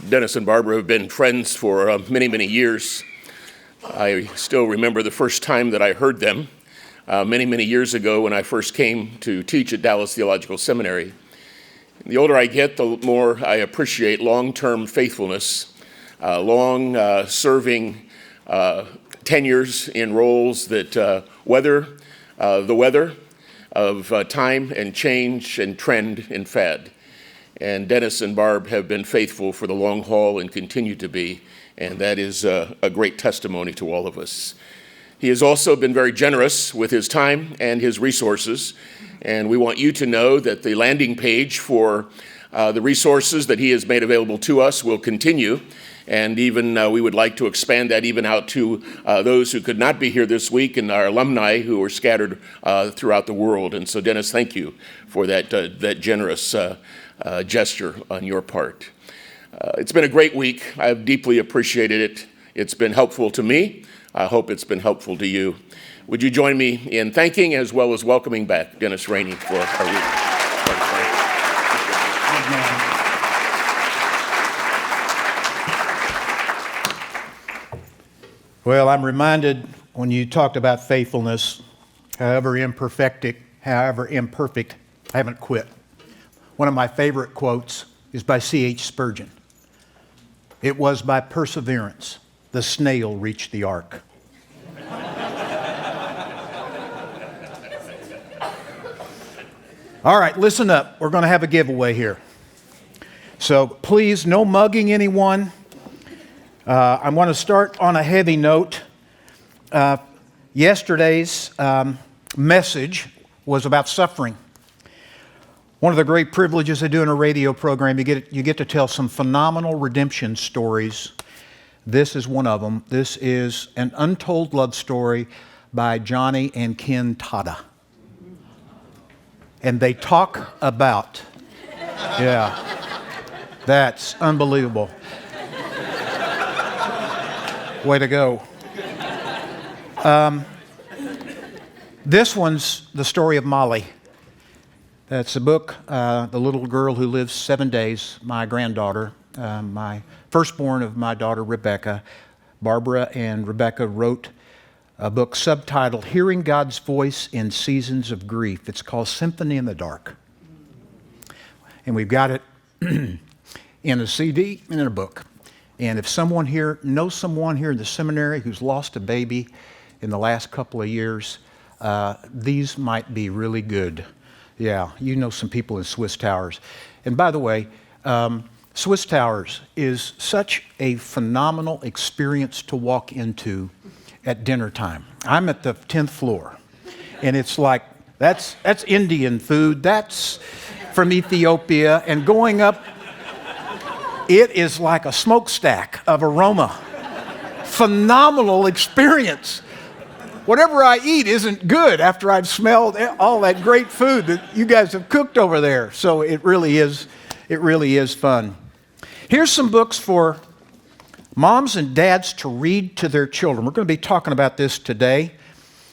Dennis and Barbara have been friends for many, many years. I still remember the first time that I heard them many, many years ago when I first came to teach at Dallas Theological Seminary. The older I get, the more I appreciate long-term faithfulness, long serving tenures in roles that weather the weather of time and change and trend and fad. And Dennis and Barb have been faithful for the long haul and continue to be, and that is a great testimony to all of us. He has also been very generous with his time and his resources, and we want you to know that the landing page for the resources that he has made available to us will continue, and even we would like to expand that even out to those who could not be here this week and our alumni who are scattered throughout the world. And so, Dennis, thank you for that generous gesture on your part. It's been a great week. I've deeply appreciated it. It's been helpful to me. I hope it's been helpful to you. Would you join me in thanking as well as welcoming back Dennis Rainey for our week? Well, I'm reminded when you talked about faithfulness, however imperfect, I haven't quit. One of my favorite quotes is by C.H. Spurgeon. It was by perseverance the snail reached the ark. All right, listen up. We're going to have a giveaway here. So please, no mugging anyone. I want to start on a heavy note. Yesterday's message was about suffering. One of the great privileges of doing a radio program, you get to tell some phenomenal redemption stories. This is one of them. This is an untold love story by Johnny and Ken Tada. And they talk about, that's unbelievable. Way to go. This one's the story of Molly. That's a book, The Little Girl Who Lives 7 Days, my granddaughter, my firstborn of my daughter Rebecca. Barbara and Rebecca wrote a book subtitled Hearing God's Voice in Seasons of Grief. It's called Symphony in the Dark. And we've got it in a CD and in a book. And if someone here knows someone here in the seminary who's lost a baby in the last couple of years, these might be really good. Yeah, you know some people in Swiss Towers. And by the way, Swiss Towers is such a phenomenal experience to walk into at dinner time. I'm at the 10th floor, and it's like, that's Indian food, that's from Ethiopia, and going up, it is like a smokestack of aroma. Phenomenal experience. Whatever I eat isn't good after I've smelled all that great food that you guys have cooked over there. So it really is fun. Here's some books for moms and dads to read to their children. We're going to be talking about this today.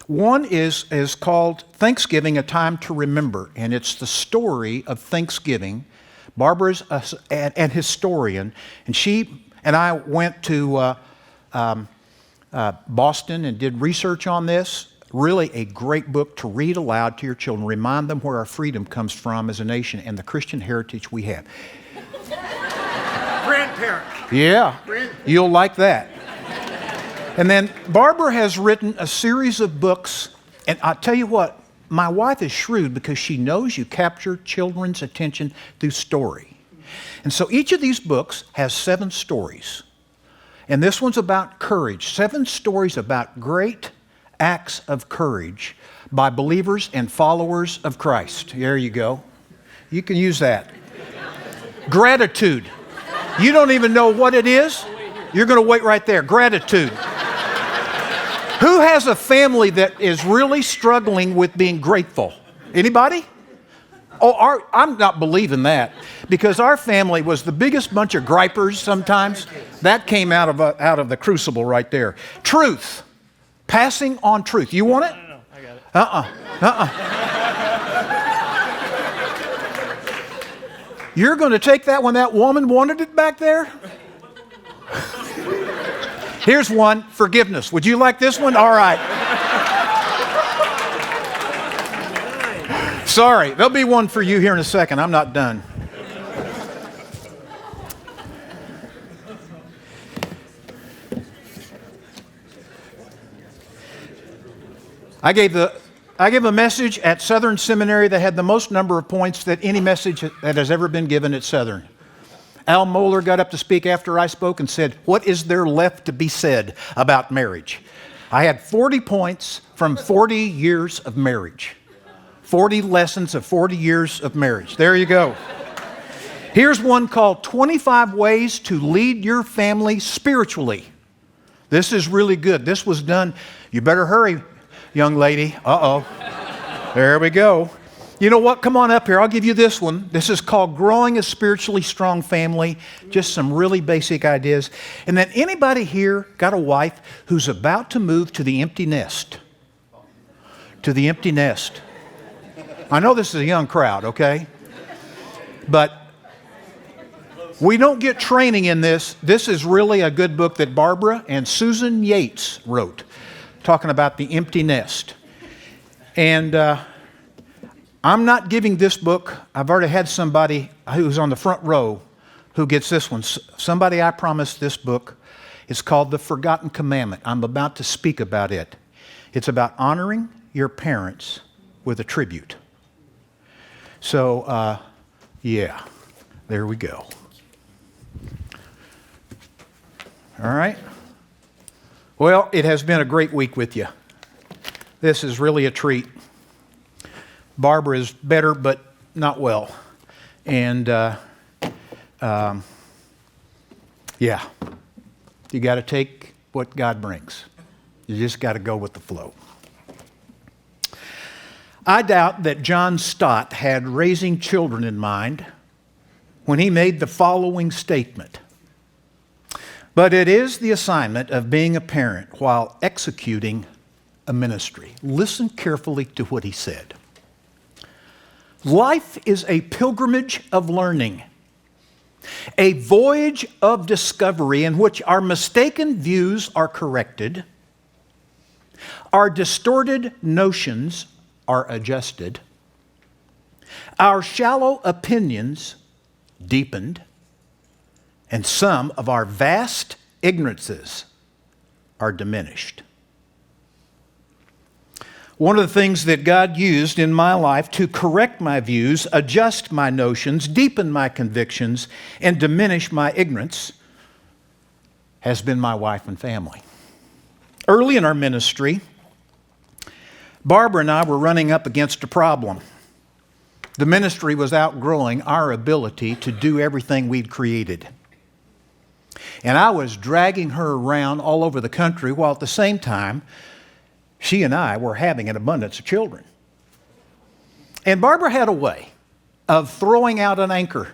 One is called Thanksgiving, A Time to Remember, and it's the story of Thanksgiving. Barbara's an historian, and she and I went to Boston and did research on this. Really a great book to read aloud to your children. Remind them where our freedom comes from as a nation and the Christian heritage we have. Grandparent. Yeah, you'll like that. And then Barbara has written a series of books, and I'll tell you what, my wife is shrewd because she knows you capture children's attention through story. And so each of these books has 7 stories. And this one's about courage. 7 stories about great acts of courage by believers and followers of Christ. There you go. You can use that. Gratitude. You don't even know what it is? You're going to wait right there. Gratitude. Who has a family that is really struggling with being grateful? Anybody? Oh, I'm not believing that, because our family was the biggest bunch of gripers sometimes. That came out of the crucible right there. Truth. Passing on truth. You want it? No, I got it. You're going to take that when that woman wanted it back there? Here's one, forgiveness. Would you like this one? All right. Sorry, there'll be one for you here in a second. I'm not done. I gave a message at Southern Seminary that had the most number of points that any message that has ever been given at Southern. Al Mohler got up to speak after I spoke and said, "What is there left to be said about marriage?" I had 40 points from 40 years of marriage. 40 lessons of 40 years of marriage. There you go. Here's one called 25 Ways to Lead Your Family Spiritually. This is really good. This was done, you better hurry, young lady. Uh-oh. There we go. You know what? Come on up here. I'll give you this one. This is called Growing a Spiritually Strong Family. Just some really basic ideas. And then anybody here got a wife who's about to move to the empty nest? To the empty nest. I know this is a young crowd, okay? But we don't get training in this. This is really a good book that Barbara and Susan Yates wrote, talking about the empty nest. And I'm not giving this book. I've already had somebody who's on the front row who gets this one. Somebody I promised this book. It's called The Forgotten Commandment. I'm about to speak about it. It's about honoring your parents with a tribute. So, yeah, there we go. All right. Well, it has been a great week with you. This is really a treat. Barbara is better, but not well. And, yeah, you got to take what God brings. You just got to go with the flow. I doubt that John Stott had raising children in mind when he made the following statement. But it is the assignment of being a parent while executing a ministry. Listen carefully to what he said. Life is a pilgrimage of learning, a voyage of discovery in which our mistaken views are corrected, our distorted notions are adjusted, our shallow opinions deepened, and some of our vast ignorances are diminished. One of the things that God used in my life to correct my views, adjust my notions, deepen my convictions, and diminish my ignorance has been my wife and family. Early in our ministry, Barbara and I were running up against a problem. The ministry was outgrowing our ability to do everything we'd created. And I was dragging her around all over the country while at the same time, she and I were having an abundance of children. And Barbara had a way of throwing out an anchor.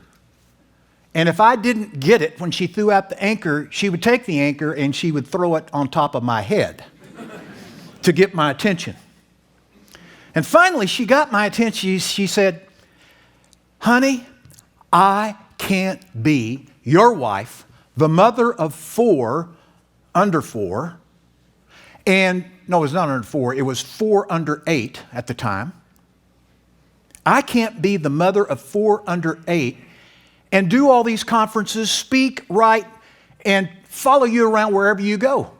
And if I didn't get it when she threw out the anchor, she would take the anchor and she would throw it on top of my head to get my attention. And finally, she got my attention. She said, "Honey, I can't be your wife, the mother of 4 under 4, and no, it was not under 4, it was 4 under 8 at the time. I can't be the mother of 4 under 8 and do all these conferences, speak, write, and follow you around wherever you go.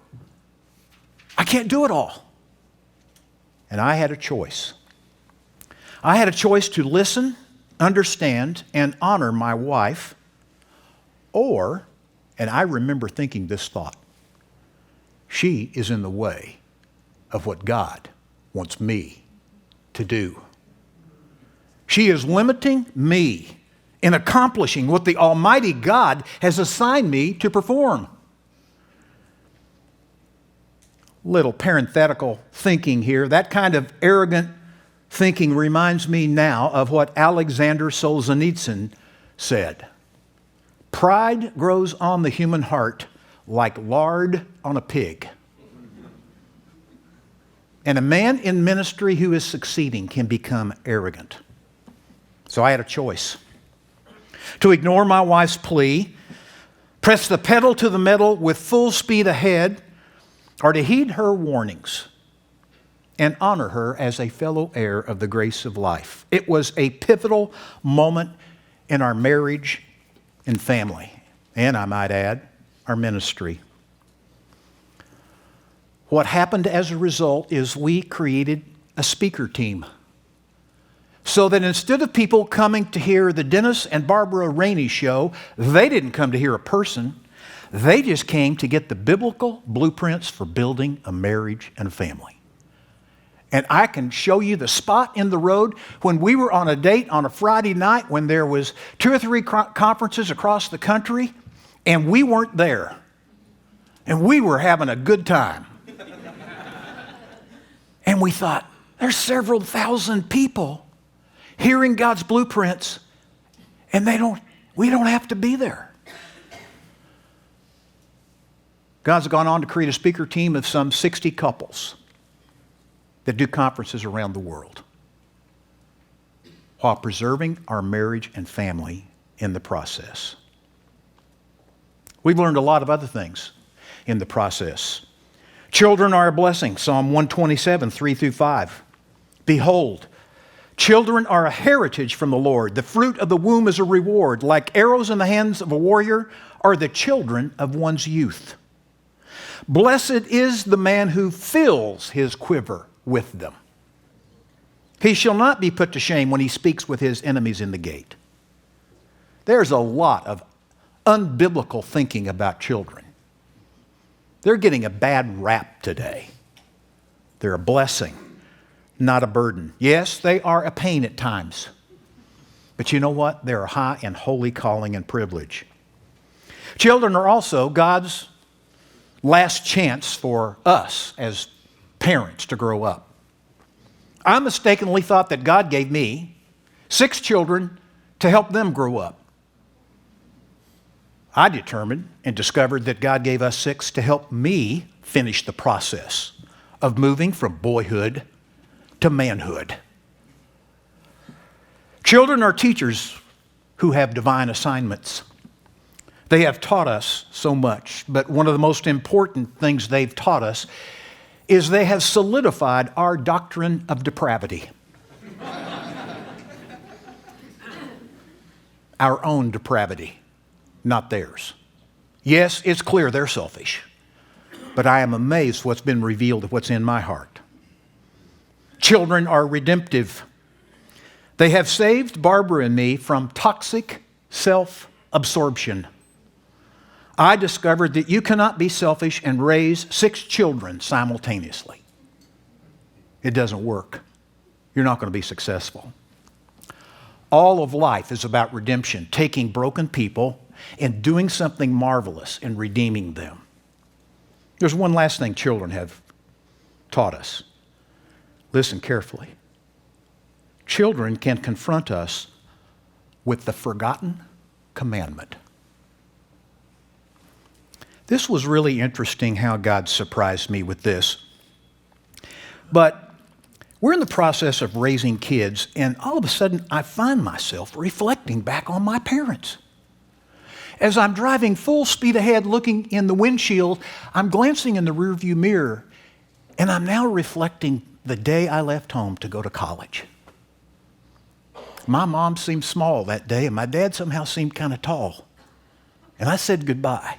I can't do it all." And I had a choice. I had a choice to listen, understand, and honor my wife, or, and I remember thinking this thought, she is in the way of what God wants me to do. She is limiting me in accomplishing what the Almighty God has assigned me to perform. Little parenthetical thinking here. That kind of arrogant thinking reminds me now of what Alexander Solzhenitsyn said. Pride grows on the human heart like lard on a pig. And a man in ministry who is succeeding can become arrogant. So I had a choice. To ignore my wife's plea, press the pedal to the metal with full speed ahead, or to heed her warnings and honor her as a fellow heir of the grace of life. It was a pivotal moment in our marriage and family, and I might add, our ministry. What happened as a result is we created a speaker team, so that instead of people coming to hear the Dennis and Barbara Rainey show, they didn't come to hear a person. They just came to get the biblical blueprints for building a marriage and a family. And I can show you the spot in the road when we were on a date on a Friday night when there was 2 or 3 conferences across the country, and we weren't there. And we were having a good time. And we thought, there's several thousand people hearing God's blueprints, and we don't have to be there. God's gone on to create a speaker team of some 60 couples that do conferences around the world while preserving our marriage and family in the process. We've learned a lot of other things in the process. Children are a blessing, Psalm 127, 3-5. Behold, children are a heritage from the Lord. The fruit of the womb is a reward. Like arrows in the hands of a warrior are the children of one's youth. Blessed is the man who fills his quiver with them. He shall not be put to shame when he speaks with his enemies in the gate. There's a lot of unbiblical thinking about children. They're getting a bad rap today. They're a blessing, not a burden. Yes, they are a pain at times. But you know what? They're a high and holy calling and privilege. Children are also God's last chance for us as parents to grow up. I mistakenly thought that God gave me 6 children to help them grow up. I determined and discovered that God gave us 6 to help me finish the process of moving from boyhood to manhood. Children are teachers who have divine assignments. They have taught us so much, but one of the most important things they've taught us is they have solidified our doctrine of depravity. Our own depravity, not theirs. Yes, it's clear they're selfish, but I am amazed what's been revealed of what's in my heart. Children are redemptive. They have saved Barbara and me from toxic self-absorption. I discovered that you cannot be selfish and raise 6 children simultaneously. It doesn't work. You're not going to be successful. All of life is about redemption, taking broken people and doing something marvelous and redeeming them. There's one last thing children have taught us. Listen carefully. Children can confront us with the forgotten commandment. This was really interesting how God surprised me with this. But we're in the process of raising kids, and all of a sudden I find myself reflecting back on my parents. As I'm driving full speed ahead, looking in the windshield, I'm glancing in the rearview mirror, and I'm now reflecting the day I left home to go to college. My mom seemed small that day, and my dad somehow seemed kind of tall. And I said goodbye.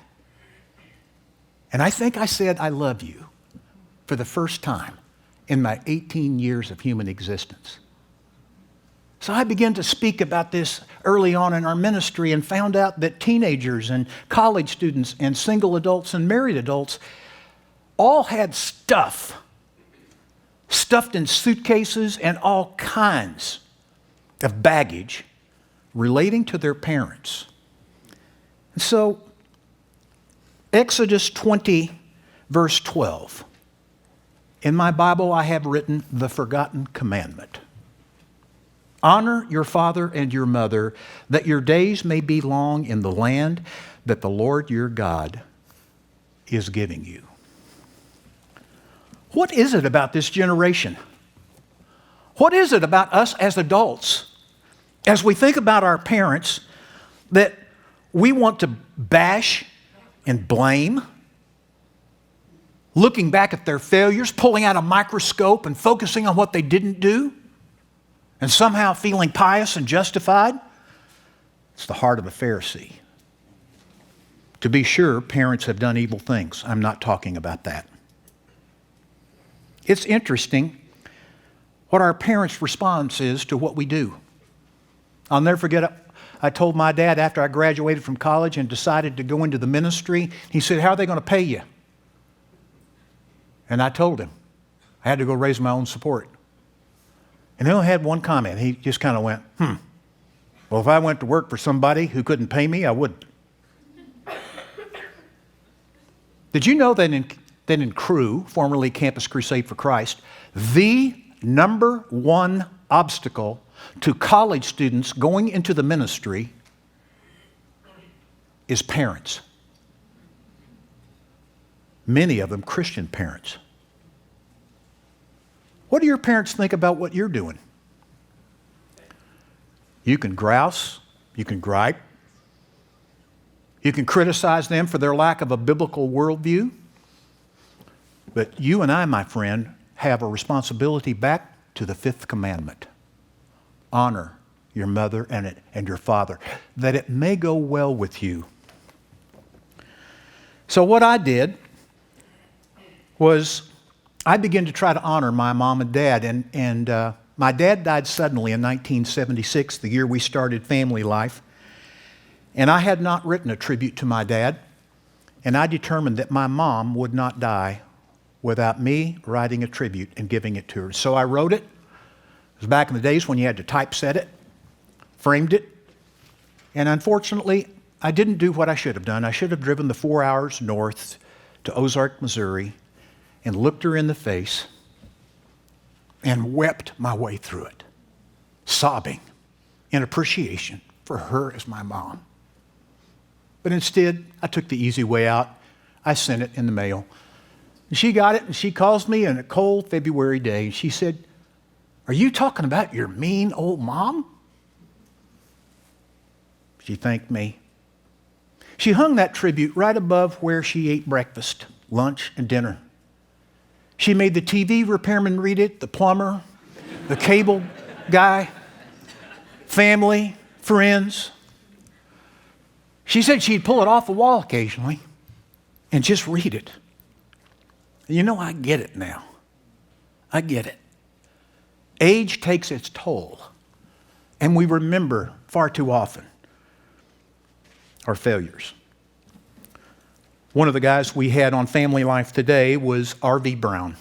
And I think I said, I love you for the first time in my 18 years of human existence. So I began to speak about this early on in our ministry and found out that teenagers and college students and single adults and married adults all had stuff, stuffed in suitcases and all kinds of baggage relating to their parents. And so Exodus 20, verse 12. In my Bible, I have written the forgotten commandment. Honor your father and your mother, that your days may be long in the land that the Lord your God is giving you. What is it about this generation? What is it about us as adults, as we think about our parents, that we want to bash and blame, looking back at their failures, pulling out a microscope and focusing on what they didn't do, and somehow feeling pious and justified. It's the heart of a Pharisee. To be sure, parents have done evil things. I'm not talking about that. It's interesting what our parents' response is to what we do. I'll never forget, I told my dad after I graduated from college and decided to go into the ministry, he said, "How are they going to pay you?" And I told him, I had to go raise my own support. And he only had one comment. He just kind of went, well, if I went to work for somebody who couldn't pay me, I wouldn't. Did you know that in Cru, formerly Campus Crusade for Christ, the number one obstacle to college students going into the ministry is parents? Many of them Christian parents. What do your parents think about what you're doing? You can grouse, you can gripe, you can criticize them for their lack of a biblical worldview. But you and I, my friend, have a responsibility back to the fifth commandment. Honor your mother and your father, that it may go well with you. So what I did was I began to try to honor my mom and dad. And my dad died suddenly in 1976, the year we started FamilyLife. And I had not written a tribute to my dad. And I determined that my mom would not die without me writing a tribute and giving it to her. So I wrote it. It was back in the days when you had to typeset it, framed it. And unfortunately, I didn't do what I should have done. I should have driven the 4 hours north to Ozark, Missouri, and looked her in the face and wept my way through it, sobbing in appreciation for her as my mom. But instead, I took the easy way out. I sent it in the mail. And she got it, and she calls me on a cold February day, and she said, "Are you talking about your mean old mom?" She thanked me. She hung that tribute right above where she ate breakfast, lunch, and dinner. She made the TV repairman read it, the plumber, the cable guy, family, friends. She said she'd pull it off the wall occasionally and just read it. You know, I get it now. I get it. Age takes its toll, and we remember far too often our failures. One of the guys we had on FamilyLife today was R.V. Brown.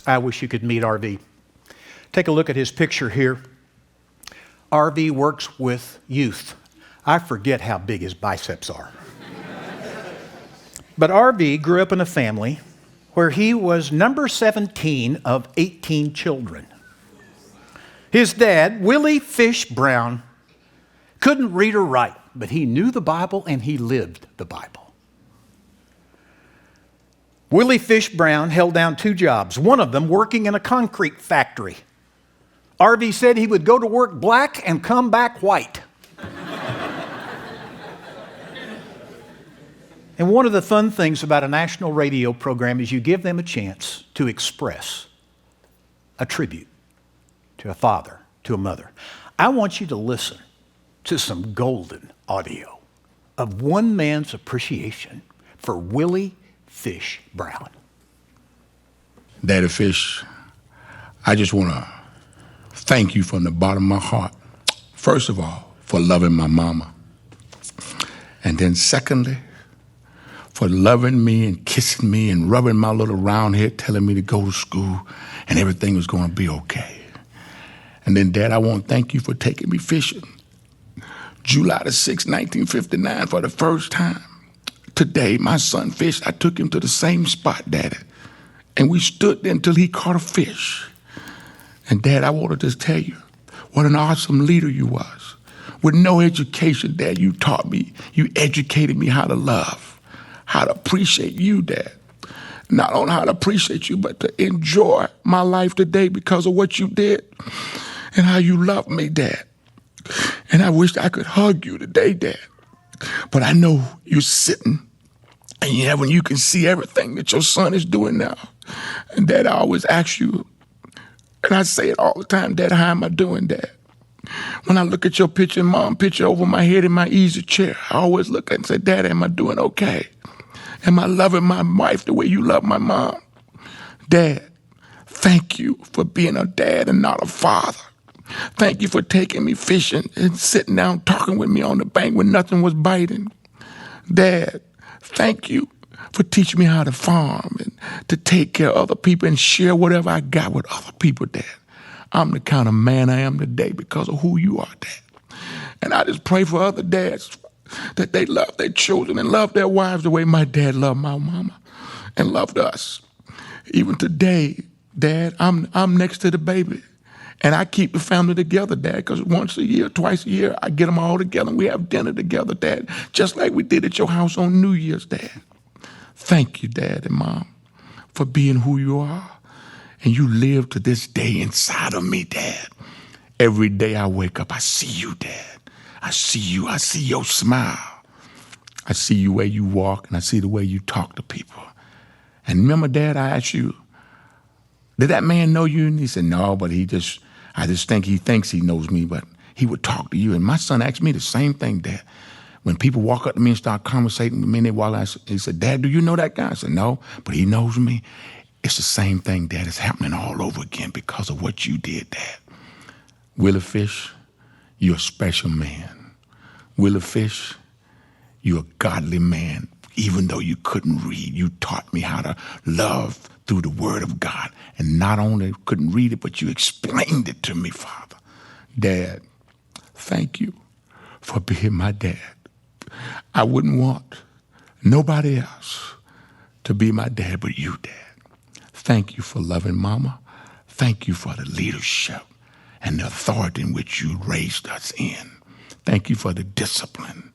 I wish you could meet R.V. Take a look at his picture here. R.V. works with youth. I forget how big his biceps are. But R.V. grew up in a family where he was number 17 of 18 children. His dad, Willie Fish Brown, couldn't read or write, but he knew the Bible and he lived the Bible. Willie Fish Brown held down 2 jobs, one of them working in a concrete factory. R.V. said he would go to work black and come back white. And one of the fun things about a national radio program is you give them a chance to express a tribute to a father, to a mother. I want you to listen to some golden audio of one man's appreciation for Willie Fish Brown. Daddy Fish, I just want to thank you from the bottom of my heart, first of all, for loving my mama. And then secondly, for loving me and kissing me and rubbing my little round head, telling me to go to school and everything was going to be okay. And then, Dad, I want to thank you for taking me fishing. July the 6th, 1959, for the first time. Today, my son fished. I took him to the same spot, Daddy. And we stood there until he caught a fish. And, Dad, I want to just tell you what an awesome leader you was. With no education, Dad, you taught me. You educated me how to love, how to appreciate you, Dad. Not only how to appreciate you, but to enjoy my life today because of what you did and how you love me, Dad. And I wish I could hug you today, Dad. But I know you're sitting And in heaven, you can see everything that your son is doing now. And Dad, I always ask you, and I say it all the time, Dad, how am I doing, Dad? When I look at your picture and Mom picture over my head in my easy chair, I always look at it and say, Dad, am I doing okay? Am I loving my wife the way you love my mom? Dad, thank you for being a dad and not a father. Thank you for taking me fishing and sitting down talking with me on the bank when nothing was biting. Dad, thank you for teaching me how to farm and to take care of other people and share whatever I got with other people, Dad. I'm the kind of man I am today because of who you are, Dad. And I just pray for other dads that they love their children and love their wives the way my dad loved my mama and loved us. Even today, Dad, I'm next to the baby. And I keep the family together, Dad, because once a year, twice a year, I get them all together and we have dinner together, Dad, just like we did at your house on New Year's, Dad. Thank you, Dad and Mom, for being who you are. And you live to this day inside of me, Dad. Every day I wake up, I see you, Dad. I see you. I see your smile. I see you where you walk, and I see the way you talk to people. And remember, Dad, I asked you, did that man know you? And he said, no, but I just think he thinks he knows me, but he would talk to you. And my son asked me the same thing, Dad. When people walk up to me and start conversating with me, and they walk out, he said, Dad, do you know that guy? I said, no, but he knows me. It's the same thing, Dad. It's happening all over again because of what you did, Dad. Willie Fish, you're a special man. Willie Fish, you're a godly man. Even though you couldn't read, you taught me how to love through the Word of God. And not only couldn't read it, but you explained it to me, Father. Dad, thank you for being my dad. I wouldn't want nobody else to be my dad but you, Dad. Thank you for loving Mama. Thank you for the leadership and the authority in which you raised us in. Thank you for the discipline.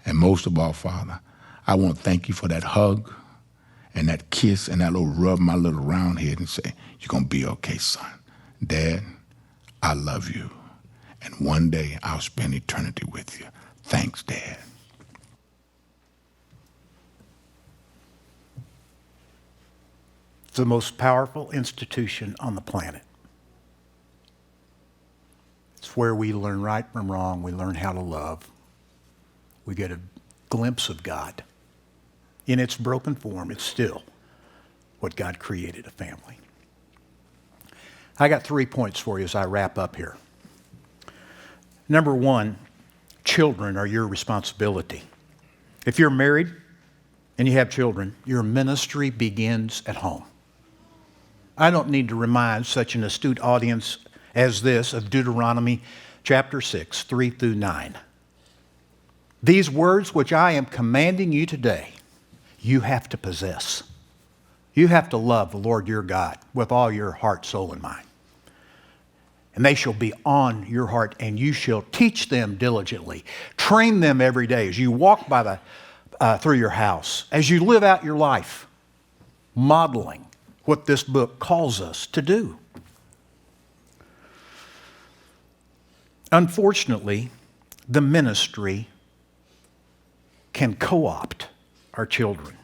And most of all, Father, I want to thank you for that hug and that kiss and that little rub my little round head and say, you're going to be okay, son. Dad, I love you. And one day I'll spend eternity with you. Thanks, Dad. It's the most powerful institution on the planet. It's where we learn right from wrong. We learn how to love. We get a glimpse of God. In its broken form, it's still what God created, a family. I got 3 points for you as I wrap up here. Number one, children are your responsibility. If you're married and you have children, your ministry begins at home. I don't need to remind such an astute audience as this of Deuteronomy chapter 6, 3 through 9. These words which I am commanding you today, you have to possess. You have to love the Lord your God with all your heart, soul, and mind. And they shall be on your heart, and you shall teach them diligently. Train them every day as you walk through your house, as you live out your life, modeling what this book calls us to do. Unfortunately, the ministry can co-opt our children.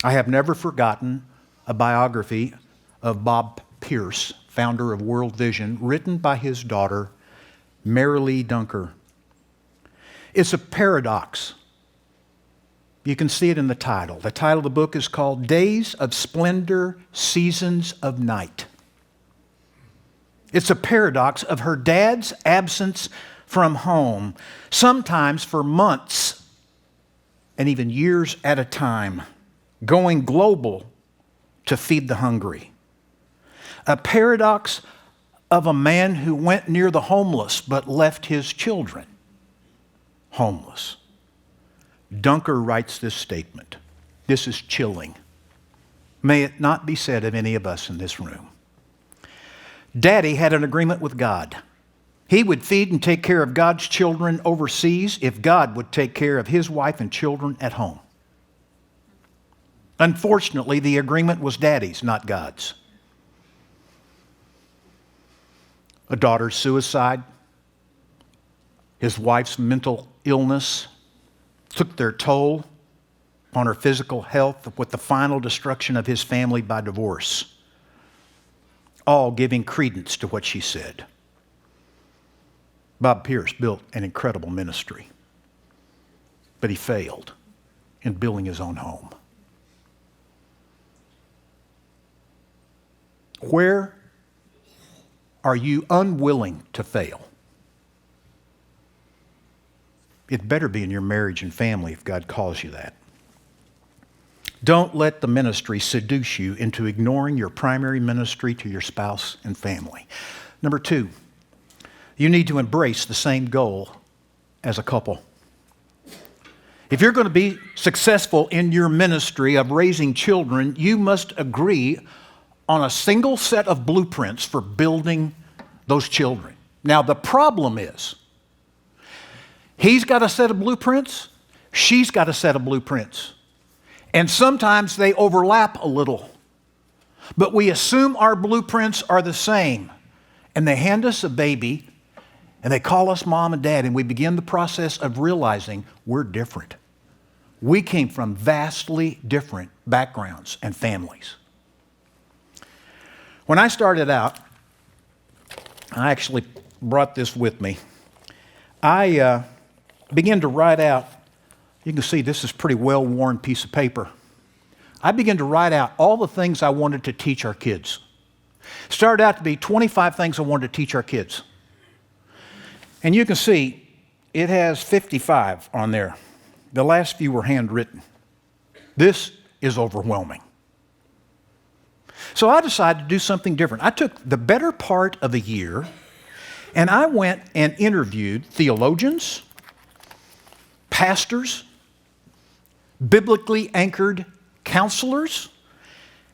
I have never forgotten a biography of Bob Pierce, founder of World Vision, written by his daughter, Marilee Dunker. It's a paradox. You can see it in the title. The title of the book is called Days of Splendor, Seasons of Night. It's a paradox of her dad's absence from home, sometimes for months and even years at a time, going global to feed the hungry. A paradox of a man who went near the homeless but left his children homeless. Dunker writes this statement. This is chilling. May it not be said of any of us in this room. Daddy had an agreement with God. He would feed and take care of God's children overseas if God would take care of his wife and children at home. Unfortunately, the agreement was Daddy's, not God's. A daughter's suicide, his wife's mental illness took their toll, upon her physical health, with the final destruction of his family by divorce, all giving credence to what she said. Bob Pierce built an incredible ministry, but he failed in building his own home. Where are you unwilling to fail? It better be in your marriage and family if God calls you that. Don't let the ministry seduce you into ignoring your primary ministry to your spouse and family. Number 2, you need to embrace the same goal as a couple. If you're going to be successful in your ministry of raising children, you must agree on a single set of blueprints for building those children. Now, the problem is, he's got a set of blueprints, she's got a set of blueprints. And sometimes they overlap a little. But we assume our blueprints are the same. And they hand us a baby, and they call us mom and dad, and we begin the process of realizing we're different. We came from vastly different backgrounds and families. When I started out, I actually brought this with me. I began to write out, you can see this is a pretty well-worn piece of paper. I began to write out all the things I wanted to teach our kids. Started out to be 25 things I wanted to teach our kids. And you can see it has 55 on there. The last few were handwritten. This is overwhelming. So I decided to do something different. I took the better part of a year and I went and interviewed theologians, pastors, biblically anchored counselors,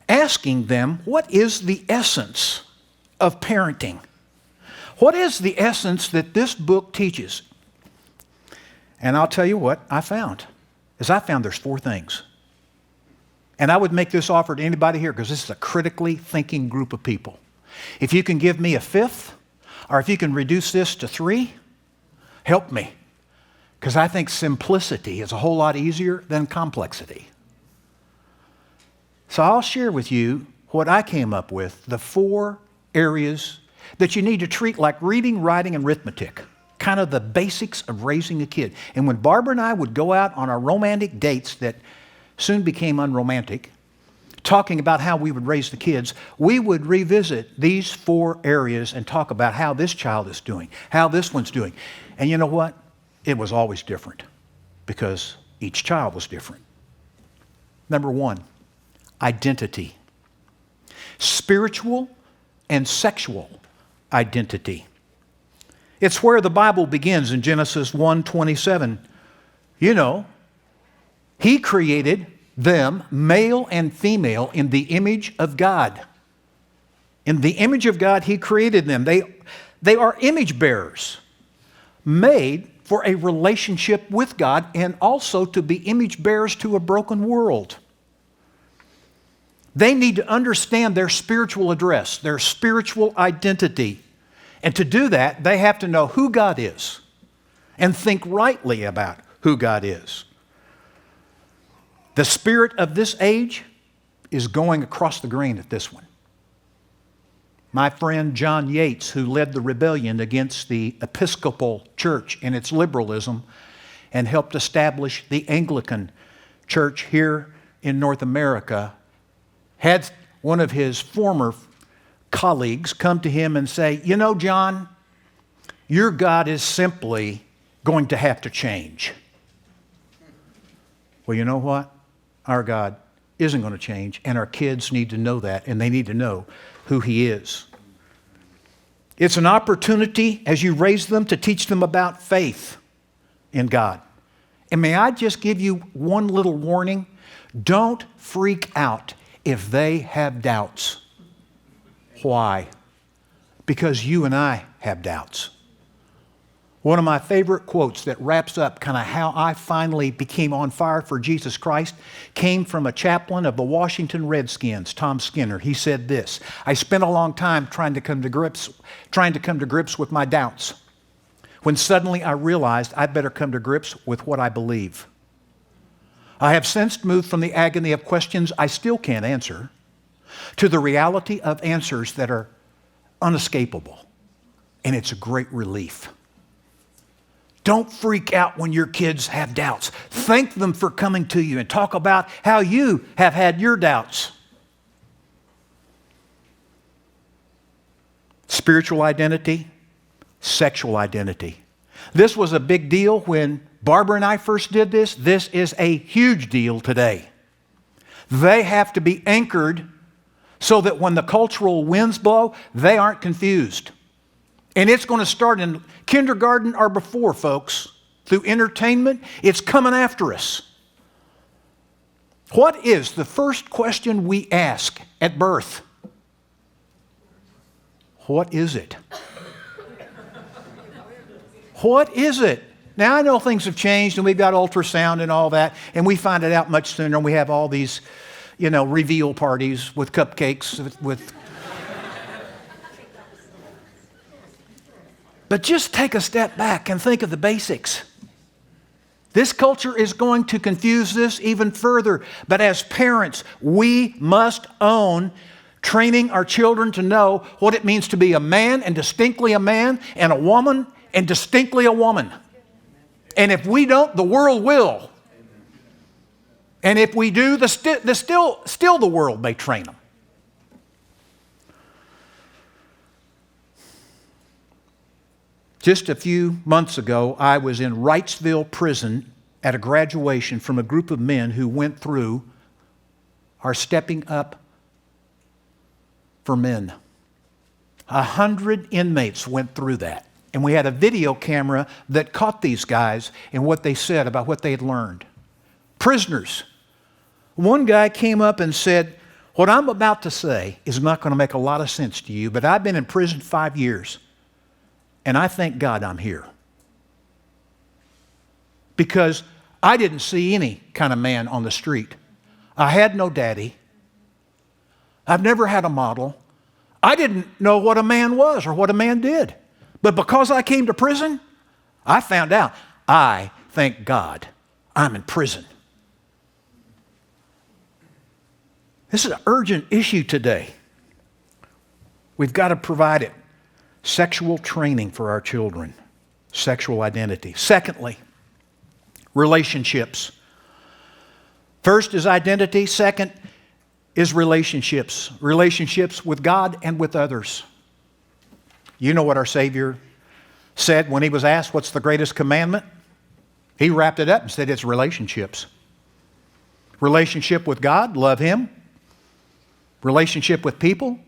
asking them, what is the essence of parenting? What is the essence that this book teaches? And I'll tell you what I found. There's 4 things. And I would make this offer to anybody here because this is a critically thinking group of people. If you can give me a 5th, or if you can reduce this to 3, help me. Because I think simplicity is a whole lot easier than complexity. So I'll share with you what I came up with, the 4 areas that you need to treat like reading, writing, and arithmetic. Kind of the basics of raising a kid. And when Barbara and I would go out on our romantic dates that soon became unromantic, talking about how we would raise the kids, we would revisit these 4 areas and talk about how this child is doing, how this one's doing. And you know what? It was always different because each child was different. Number 1, identity. Spiritual and sexual identity. It's where the Bible begins in Genesis 1:27. You know, He created them, male and female, in the image of God. In the image of God, He created them. They are image bearers, made for a relationship with God and also to be image bearers to a broken world. They need to understand their spiritual address, their spiritual identity. And to do that, they have to know who God is and think rightly about who God is. The spirit of this age is going across the grain at this one. My friend John Yates, who led the rebellion against the Episcopal Church and its liberalism and helped establish the Anglican Church here in North America, had one of his former colleagues come to him and say, you know, John, your God is simply going to have to change. Well, you know what? Our God isn't going to change, and our kids need to know that, and they need to know who He is. It's an opportunity as you raise them to teach them about faith in God. And may I just give you one little warning? Don't freak out if they have doubts. Why? Because you and I have doubts. One of my favorite quotes that wraps up kind of how I finally became on fire for Jesus Christ came from a chaplain of the Washington Redskins, Tom Skinner. He said this: I spent a long time trying to come to grips with my doubts, when suddenly I realized I better come to grips with what I believe. I have since moved from the agony of questions I still can't answer to the reality of answers that are unescapable. And it's a great relief. Don't freak out when your kids have doubts. Thank them for coming to you and talk about how you have had your doubts. Spiritual identity, sexual identity. This was a big deal when Barbara and I first did this. This is a huge deal today. They have to be anchored so that when the cultural winds blow, they aren't confused. And it's going to start in kindergarten or before, folks. Through entertainment, it's coming after us. What is the first question we ask at birth? What is it? What is it? Now, I know things have changed and we've got ultrasound and all that, and we find it out much sooner, and we have all these, reveal parties with cupcakes, with... But just take a step back and think of the basics. This culture is going to confuse this even further, but as parents, we must own training our children to know what it means to be a man and distinctly a man, and a woman and distinctly a woman. And if we don't, the world will. And if we do, still the world may train them. Just a few months ago, I was in Wrightsville prison at a graduation from a group of men who went through our Stepping Up for Men. 100 inmates went through that. And we had a video camera that caught these guys and what they said about what they had learned. Prisoners. One guy came up and said, "What I'm about to say is not going to make a lot of sense to you, but I've been in prison 5 years. And I thank God I'm here. Because I didn't see any kind of man on the street. I had no daddy. I've never had a model. I didn't know what a man was or what a man did. But because I came to prison, I found out. I thank God I'm in prison." This is an urgent issue today. We've got to provide it. Sexual training for our children. Sexual identity. Secondly, relationships. First is identity. Second is relationships. Relationships with God and with others. You know what our Savior said when he was asked, what's the greatest commandment? He wrapped it up and said it's relationships. Relationship with God, love Him. Relationship with people,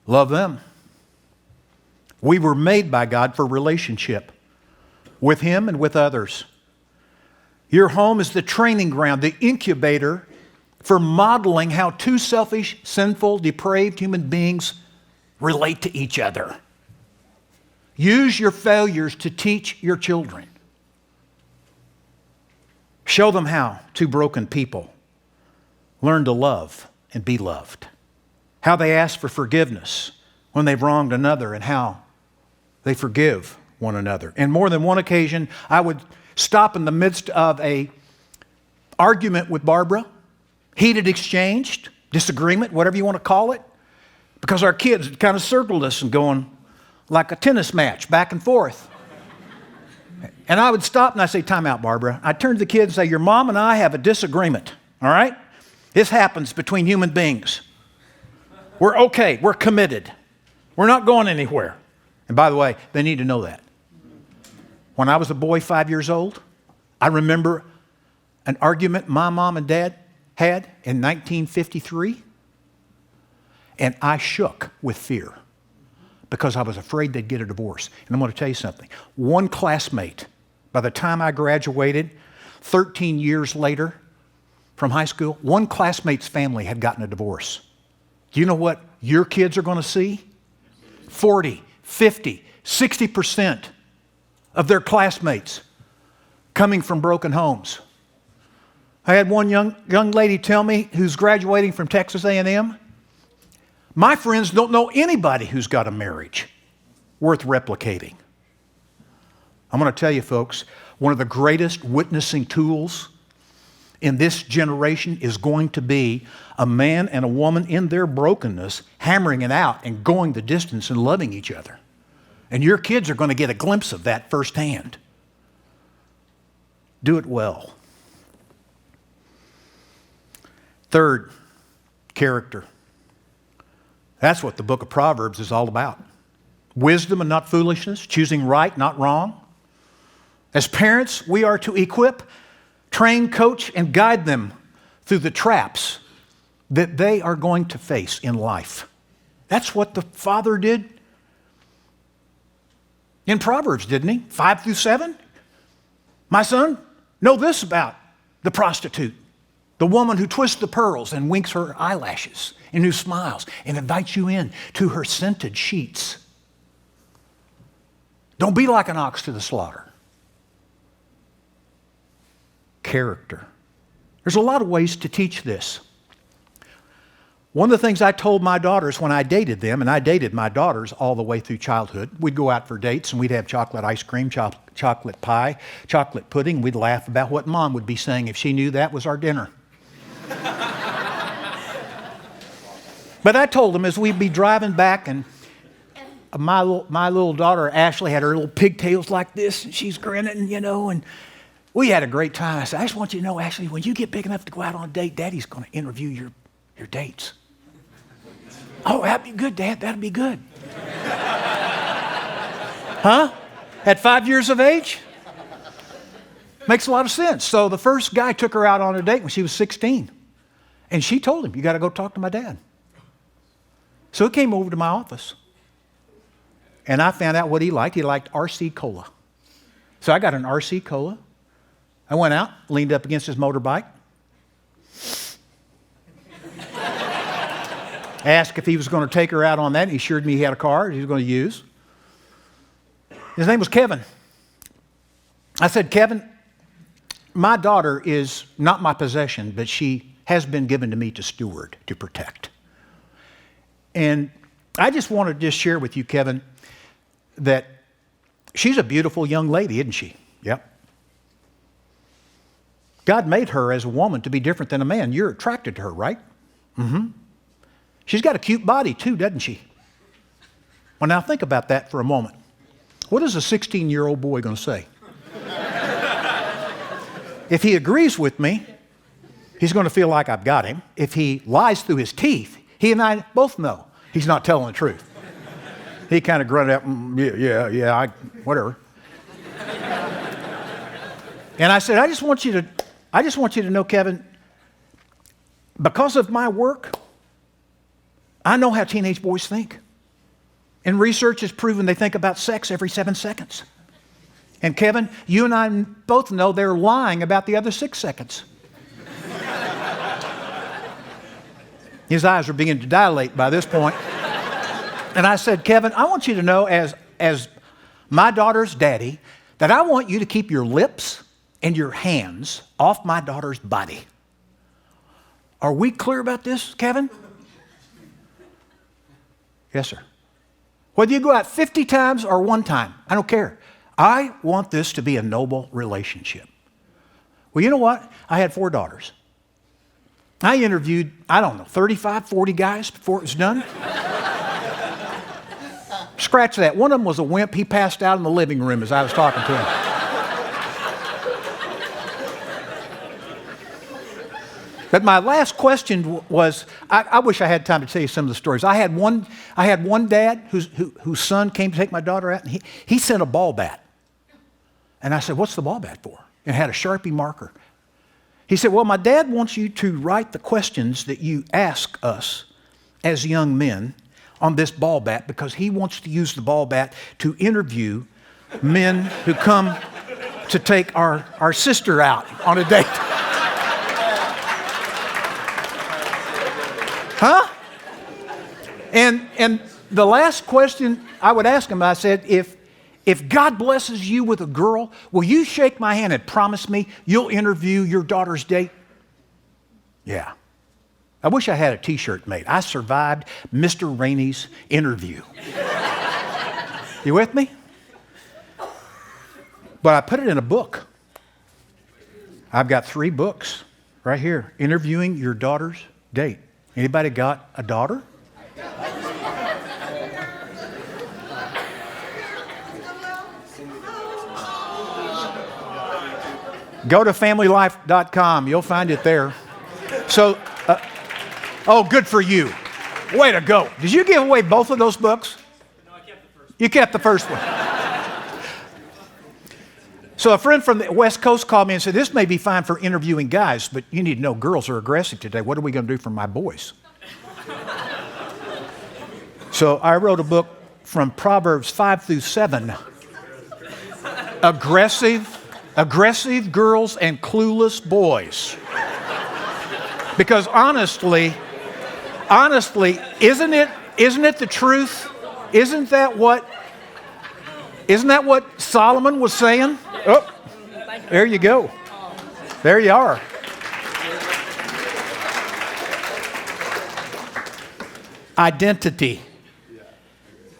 love them. We were made by God for relationship with Him and with others. Your home is the training ground, the incubator for modeling how two selfish, sinful, depraved human beings relate to each other. Use your failures to teach your children. Show them how two broken people learn to love and be loved. How they ask for forgiveness when they've wronged another, and how they forgive one another. And more than one occasion, I would stop in the midst of a argument with Barbara, heated exchange, disagreement, whatever you want to call it, because our kids had kind of circled us and going like a tennis match, back and forth. And I would stop and I'd say, "Time out, Barbara." I'd turn to the kids and say, "Your mom and I have a disagreement, all right? This happens between human beings. We're okay, we're committed. We're not going anywhere." And by the way, they need to know that. When I was a boy 5 years old, I remember an argument my mom and dad had in 1953, and I shook with fear because I was afraid they'd get a divorce. And I'm going to tell you something. One classmate, by the time I graduated, 13 years later from high school, one classmate's family had gotten a divorce. Do you know what your kids are going to see? 40, 50, 60% of their classmates coming from broken homes. I had one young lady tell me, who's graduating from Texas A&M, "My friends don't know anybody who's got a marriage worth replicating." I'm going to tell you, folks, one of the greatest witnessing tools in this generation is going to be a man and a woman in their brokenness, hammering it out and going the distance and loving each other. And your kids are going to get a glimpse of that firsthand. Do it well. Third, character. That's what the book of Proverbs is all about. Wisdom and not foolishness, choosing right, not wrong. As parents, we are to equip, train, coach, and guide them through the traps that they are going to face in life. That's what the father did in Proverbs, didn't he? 5 through 7. My son, know this about the prostitute, the woman who twists the pearls and winks her eyelashes and who smiles and invites you in to her scented sheets. Don't be like an ox to the slaughter. Character. There's a lot of ways to teach this. One of the things I told my daughters when I dated them, and I dated my daughters all the way through childhood, we'd go out for dates and we'd have chocolate ice cream, chocolate pie, chocolate pudding. We'd laugh about what Mom would be saying if she knew that was our dinner. But I told them as we'd be driving back, and my little daughter Ashley had her little pigtails like this, and she's grinning, and we had a great time. I said, I just want you to know, Ashley, when you get big enough to go out on a date, Daddy's going to interview your dates. Oh, that'd be good, Dad. That'd be good. Huh? At 5 years of age? Makes a lot of sense. So the first guy took her out on a date when she was 16. And she told him, you got to go talk to my dad. So he came over to my office. And I found out what he liked. He liked RC Cola. So I got an RC Cola. I went out, leaned up against his motorbike. Asked if he was going to take her out on that. He assured me he had a car he was going to use. His name was Kevin. I said, Kevin, my daughter is not my possession, but she has been given to me to steward, to protect. And I just want to just share with you, Kevin, that she's a beautiful young lady, isn't she? Yep. God made her as a woman to be different than a man. You're attracted to her, right? Mm-hmm. She's got a cute body too, doesn't she? Well, now think about that for a moment. What is a 16-year-old boy going to say? If he agrees with me, he's going to feel like I've got him. If he lies through his teeth, he and I both know he's not telling the truth. He kind of grunted out, whatever. And I said, I just want you to know, Kevin, because of my work, I know how teenage boys think. And research has proven they think about sex every 7 seconds. And Kevin, you and I both know they're lying about the other 6 seconds. His eyes are beginning to dilate by this point. And I said, Kevin, I want you to know as my daughter's daddy that I want you to keep your lips and your hands off my daughter's body. Are we clear about this, Kevin? Yes, sir. Whether you go out 50 times or 1 time, I don't care. I want this to be a noble relationship. Well, you know what? I had 4 daughters. I interviewed, 35, 40 guys before it was done. Scratch that. One of them was a wimp. He passed out in the living room as I was talking to him. But my last question was, I wish I had time to tell you some of the stories. I had one dad whose son came to take my daughter out, and he sent a ball bat. And I said, what's the ball bat for? And it had a Sharpie marker. He said, well, my dad wants you to write the questions that you ask us as young men on this ball bat because he wants to use the ball bat to interview men who come to take our sister out on a date. Huh? And the last question I would ask him, I said, if God blesses you with a girl, will you shake my hand and promise me you'll interview your daughter's date? Yeah. I wish I had a t-shirt made. I survived Mr. Rainey's interview. You with me? But I put it in a book. I've got 3 books. Right here. Interviewing your daughter's date. Anybody got a daughter? Go to FamilyLife.com. You'll find it there. So, oh, good for you. Way to go. Did you give away both of those books? No, I kept the first one. You kept the first one. So a friend from the West Coast called me and said, this may be fine for interviewing guys, but you need to know girls are aggressive today. What are we going to do for my boys? So I wrote a book from Proverbs 5 through 7. Aggressive girls and clueless boys. Because honestly, isn't it the truth? Isn't that what Solomon was saying? Oh, there you go. There you are. Identity,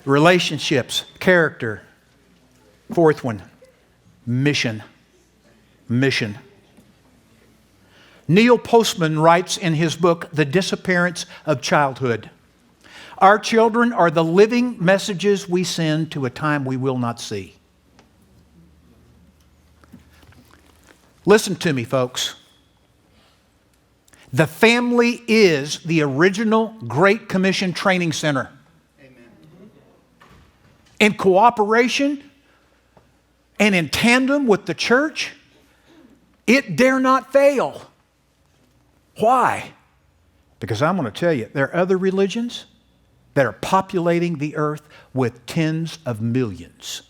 relationships, character. Fourth one, mission. Mission. Neil Postman writes in his book, The Disappearance of Childhood, our children are the living messages we send to a time we will not see. Listen to me, folks. The family is the original Great Commission training center. Amen. In cooperation and in tandem with the church, it dare not fail. Why? Because I'm going to tell you, there are other religions that are populating the earth with tens of millions.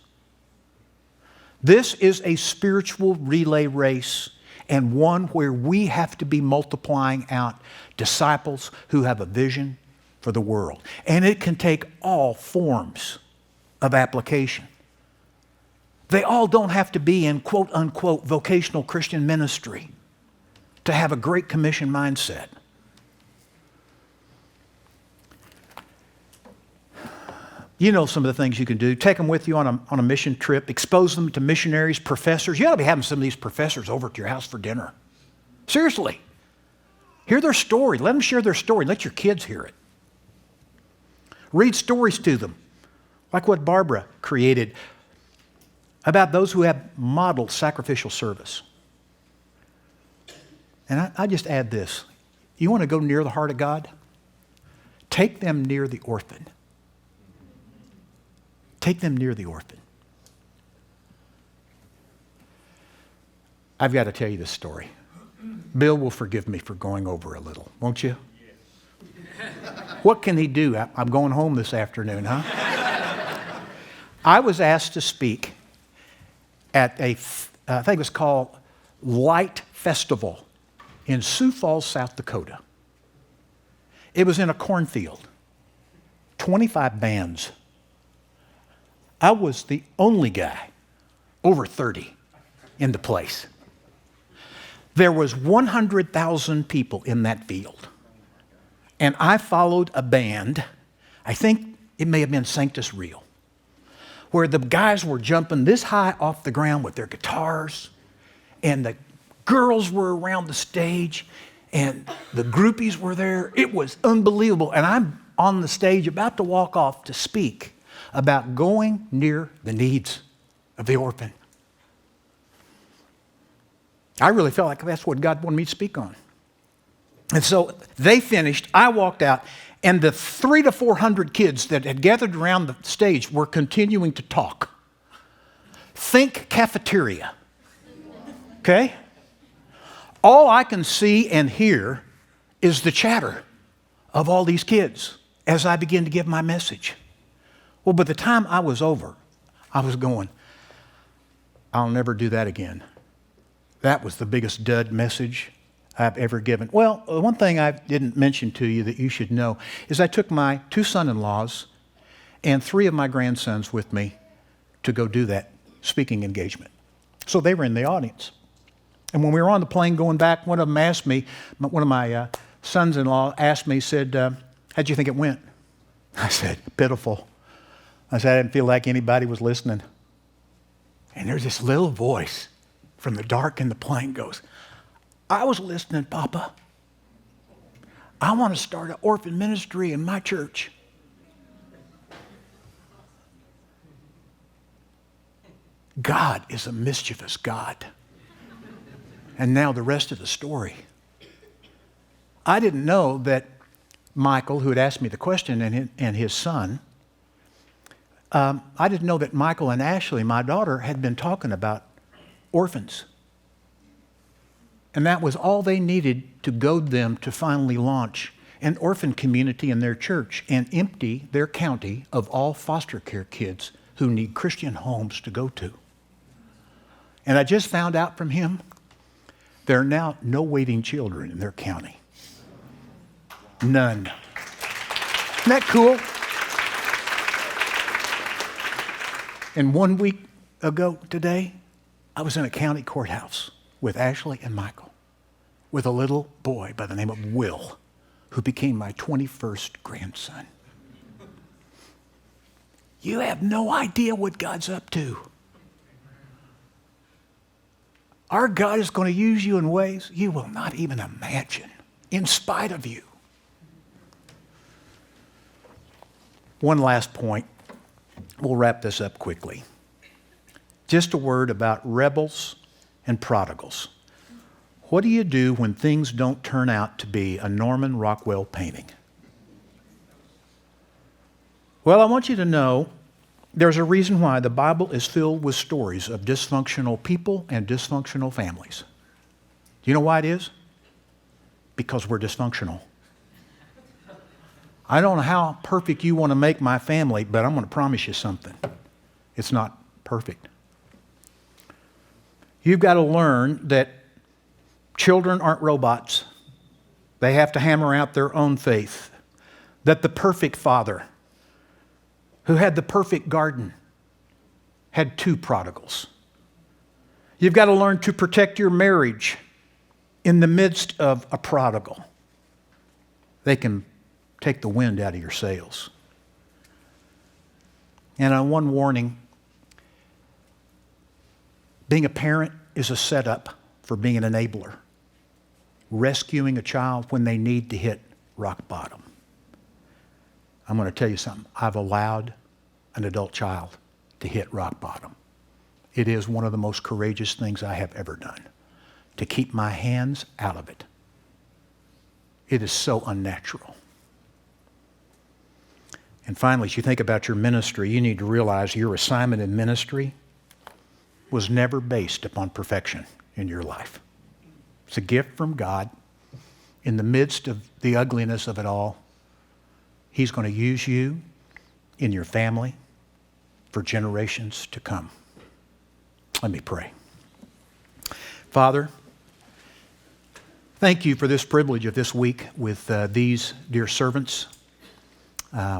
This is a spiritual relay race, and one where we have to be multiplying out disciples who have a vision for the world. And it can take all forms of application. They all don't have to be in quote unquote vocational Christian ministry to have a Great Commission mindset. You know some of the things you can do. Take them with you on a mission trip. Expose them to missionaries, professors. You ought to be having some of these professors over to your house for dinner. Seriously. Hear their story. Let them share their story. Let your kids hear it. Read stories to them, like what Barbara created about those who have modeled sacrificial service. And I just add this. You want to go near the heart of God? Take them near the orphan. Take them near the orphan. I've got to tell you this story. Bill will forgive me for going over a little, won't you? Yes. What can he do? I'm going home this afternoon, huh? I was asked to speak at I think it was called Light Festival in Sioux Falls, South Dakota. It was in a cornfield. 25 bands. I was the only guy over 30 in the place. There was 100,000 people in that field. And I followed a band, I think it may have been Sanctus Real, where the guys were jumping this high off the ground with their guitars, and the girls were around the stage, and the groupies were there. It was unbelievable. And I'm on the stage about to walk off to speak about going near the needs of the orphan. I really felt like that's what God wanted me to speak on. And so they finished, I walked out, and the 300 to 400 kids that had gathered around the stage were continuing to talk. Think cafeteria. Okay? All I can see and hear is the chatter of all these kids as I begin to give my message. Well, by the time I was over, I was going, I'll never do that again. That was the biggest dud message I've ever given. Well, one thing I didn't mention to you that you should know is I took my 2 son-in-laws and 3 of my grandsons with me to go do that speaking engagement. So they were in the audience. And when we were on the plane going back, one of them asked me, one of my sons-in-law asked me, said, how'd you think it went? I said, pitiful. I said, I didn't feel like anybody was listening. And there's this little voice from the dark in the plane goes, I was listening, Papa. I want to start an orphan ministry in my church. God is a mischievous God. And now the rest of the story. I didn't know that Michael, who had asked me the question, and his son, I didn't know that Michael and Ashley, my daughter, had been talking about orphans. And that was all they needed to goad them to finally launch an orphan community in their church and empty their county of all foster care kids who need Christian homes to go to. And I just found out from him, there are now no waiting children in their county. None. Isn't that cool? And 1 week ago today, I was in a county courthouse with Ashley and Michael, with a little boy by the name of Will, who became my 21st grandson. You have no idea what God's up to. Our God is going to use you in ways you will not even imagine, in spite of you. One last point. We'll wrap this up quickly. Just a word about rebels and prodigals. What do you do when things don't turn out to be a Norman Rockwell painting? Well, I want you to know there's a reason why the Bible is filled with stories of dysfunctional people and dysfunctional families. Do you know why it is? Because we're dysfunctional. I don't know how perfect you want to make my family, but I'm going to promise you something. It's not perfect. You've got to learn that children aren't robots. They have to hammer out their own faith. That the perfect father, who had the perfect garden, had 2 prodigals. You've got to learn to protect your marriage in the midst of a prodigal. They can take the wind out of your sails. And one warning, being a parent is a setup for being an enabler, rescuing a child when they need to hit rock bottom. I'm going to tell you something. I've allowed an adult child to hit rock bottom. It is one of the most courageous things I have ever done, to keep my hands out of it. It is so unnatural. And finally, as you think about your ministry, you need to realize your assignment in ministry was never based upon perfection in your life. It's a gift from God. In the midst of the ugliness of it all, He's going to use you in your family for generations to come. Let me pray. Father, thank you for this privilege of this week with these dear servants,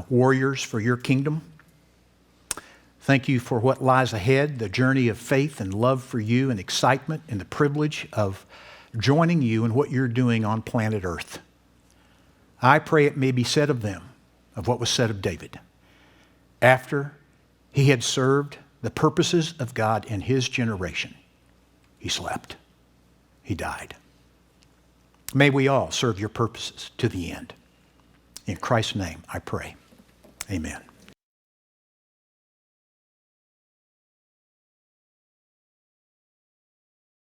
warriors for your kingdom. Thank you for what lies ahead, the journey of faith and love for you and excitement and the privilege of joining you in what you're doing on planet Earth. I pray it may be said of them, of what was said of David. After he had served the purposes of God in his generation, he slept. He died. May we all serve your purposes to the end. In Christ's name, I pray. Amen.